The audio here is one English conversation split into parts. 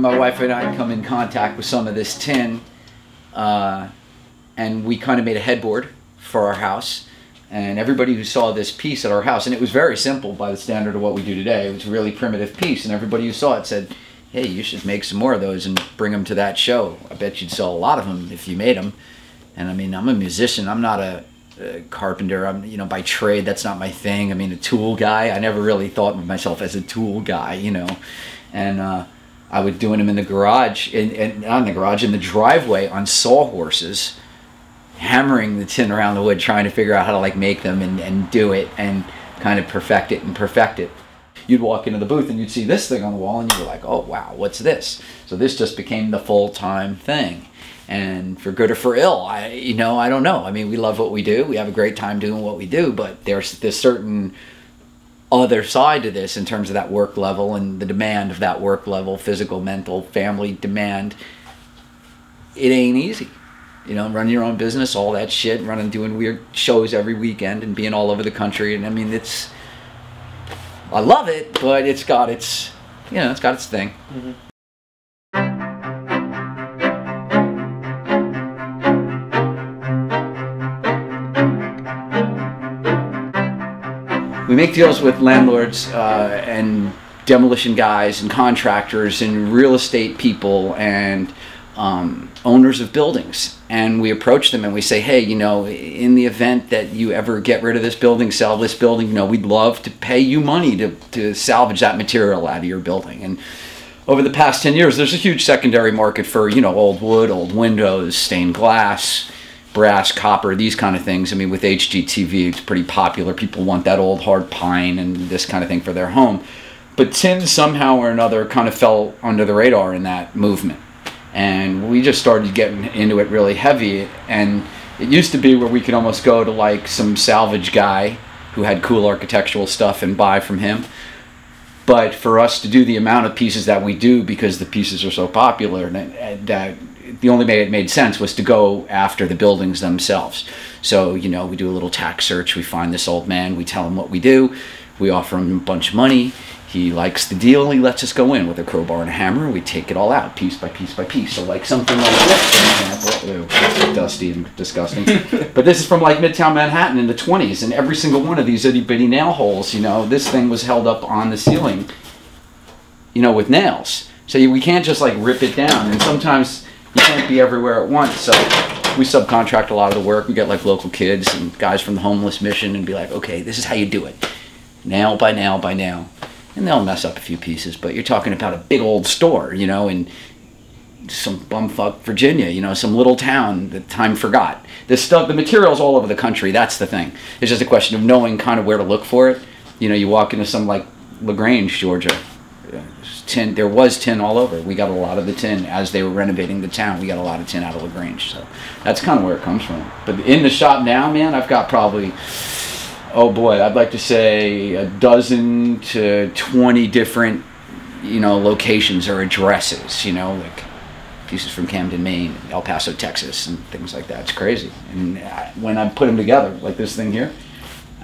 my wife and I come in contact with some of this tin, and we kind of made a headboard for our house. And everybody who saw this piece at our house, and it was very simple by the standard of what we do today, it was a really primitive piece, and everybody who saw it said, hey, you should make some more of those and bring them to that show. I bet you'd sell a lot of them if you made them. And I mean, I'm a musician. I'm not a carpenter. I'm, you know, by trade, that's not my thing. I mean, a tool guy. I never really thought of myself as a tool guy, you know. And I was doing them in the garage, not in the garage, in the driveway on sawhorses, hammering the tin around the wood, trying to figure out how to like make them and do it and kind of perfect it. You'd walk into the booth and you'd see this thing on the wall and you were like, oh wow, what's this? So this just became the full-time thing. And for good or for ill, I don't know. I mean, we love what we do. We have a great time doing what we do, but there's this certain other side to this in terms of that work level and the demand of that work level, physical, mental, family demand. It ain't easy. You know, running your own business, all that shit, doing weird shows every weekend and being all over the country. And I mean, I love it, but it's got its thing. Mm-hmm. We make deals with landlords and demolition guys and contractors and real estate people and owners of buildings, and we approach them and we say, hey, you know, in the event that you ever get rid of this building, sell this building, you know, we'd love to pay you money to salvage that material out of your building. And over the past 10 years, there's a huge secondary market for, you know, old wood, old windows, stained glass, brass, copper, these kind of things. I mean, with HGTV, it's pretty popular. People want that old hard pine and this kind of thing for their home. But tin somehow or another kind of fell under the radar in that movement. And we just started getting into it really heavy. And it used to be where we could almost go to like some salvage guy who had cool architectural stuff and buy from him. But for us to do the amount of pieces that we do, because the pieces are so popular, that the only way it made sense was to go after the buildings themselves. So, you know, we do a little tax search. We find this old man. We tell him what we do. We offer him a bunch of money. He likes the deal. He lets us go in with a crowbar and a hammer. We take it all out, piece by piece by piece. So like something like this, for example. Ew, it's dusty and disgusting. But this is from like Midtown Manhattan in the 20s. And every single one of these itty bitty nail holes, you know, this thing was held up on the ceiling, you know, with nails. So we can't just like rip it down. And sometimes you can't be everywhere at once. So we subcontract a lot of the work. We get like local kids and guys from the homeless mission and be like, okay, this is how you do it. Nail by nail by nail. And they'll mess up a few pieces, but you're talking about a big old store, you know, in some bumfuck Virginia, you know, some little town that time forgot. This stuff, the material's all over the country. That's the thing. It's just a question of knowing kind of where to look for it. You know, you walk into some like LaGrange, Georgia. Tin, there was tin all over. We got a lot of the tin as they were renovating the town. We got a lot of tin out of LaGrange, so that's kind of where it comes from. But in the shop now, man, I've got probably, oh boy, I'd like to say a dozen to 20 different, you know, locations or addresses, you know, like pieces from Camden, Maine, El Paso, Texas, and things like that. It's crazy. And when I put them together, like this thing here,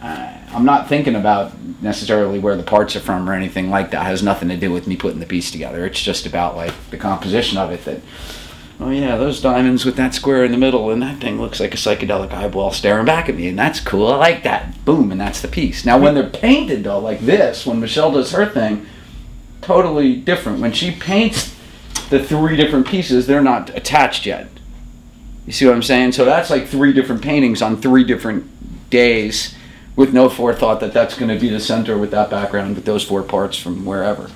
I'm not thinking about necessarily where the parts are from or anything like that. It has nothing to do with me putting the piece together. It's just about like the composition of it, that, oh yeah, those diamonds with that square in the middle, and that thing looks like a psychedelic eyeball staring back at me, and that's cool, I like that. Boom, and that's the piece. Now when they're painted though, like this, when Michelle does her thing, totally different. When she paints the 3 different pieces, they're not attached yet. You see what I'm saying? So that's like 3 different paintings on 3 different days, with no forethought that that's going to be the center with that background, with those 4 parts from wherever.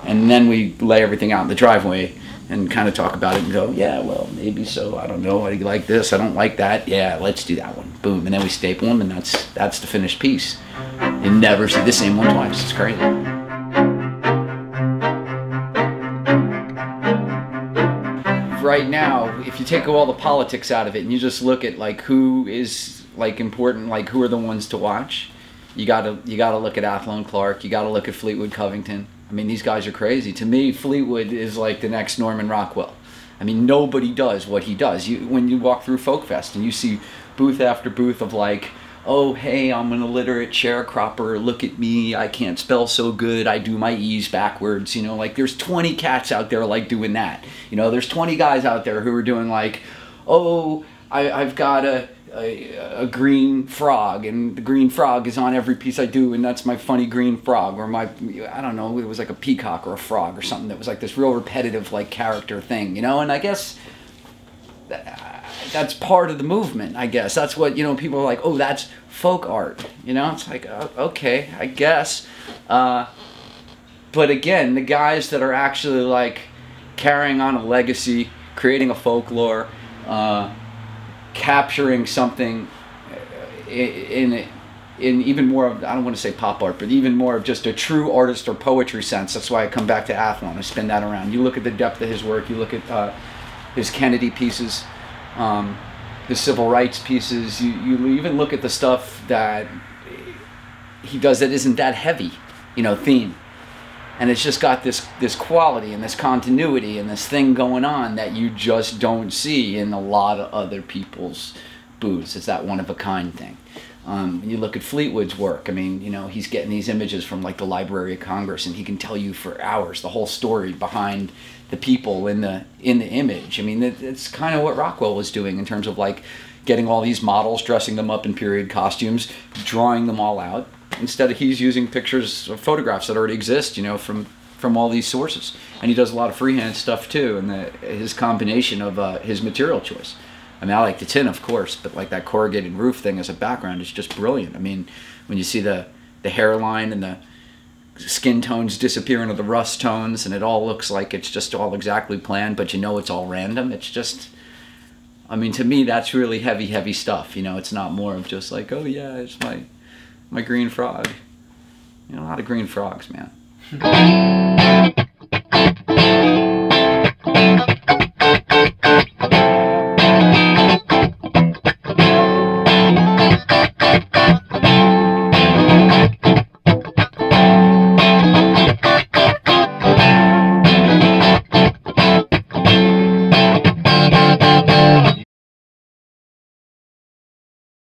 And then we lay everything out in the driveway and kind of talk about it and go, yeah, well, maybe so. I don't know. I like this. I don't like that. Yeah, let's do that one. Boom. And then we staple them, and that's the finished piece. You never see the same one twice. It's crazy. Right now, if you take all the politics out of it and you just look at like who is like important, like who are the ones to watch, you gotta look at Athlone Clark. You gotta look at Fleetwood Covington. I mean, these guys are crazy. To me, Fleetwood is like the next Norman Rockwell. I mean, nobody does what he does. When you walk through Folk Fest and you see booth after booth of like oh, hey, I'm an illiterate sharecropper, look at me, I can't spell so good, I do my E's backwards, you know, like there's 20 cats out there like doing that. You know, there's 20 guys out there who are doing like, oh, I've got a green frog, and the green frog is on every piece I do, and that's my funny green frog, or my, I don't know, it was like a peacock or a frog or something that was like this real repetitive like character thing, you know, and I guess that's part of the movement, I guess. That's what, you know, people are like, oh, that's folk art, you know? It's like, okay, I guess. But again, the guys that are actually like carrying on a legacy, creating a folklore, capturing something in even more of, I don't want to say pop art, but even more of just a true artist or poetry sense. That's why I come back to Athlon. I spin that around. You look at the depth of his work, you look at his Kennedy pieces, his civil rights pieces, you even look at the stuff that he does that isn't that heavy, you know, theme. And it's just got this quality and this continuity and this thing going on that you just don't see in a lot of other people's booths. It's that one-of-a-kind thing. You look at Fleetwood's work. I mean, you know, he's getting these images from like the Library of Congress, and he can tell you for hours the whole story behind the people in the image. I mean, it's kind of what Rockwell was doing in terms of like getting all these models, dressing them up in period costumes, drawing them all out. Instead of he's using pictures or photographs that already exist, you know, from all these sources. And he does a lot of freehand stuff too, and his combination of his material choice. I mean, I like the tin, of course, but like that corrugated roof thing as a background is just brilliant. I mean, when you see the hairline and the skin tones disappear into the rust tones, and it all looks like it's just all exactly planned, but you know it's all random. It's just, I mean, to me, that's really heavy, heavy stuff. You know, it's not more of just like, oh yeah, it's my green frog. You know, a lot of green frogs, man.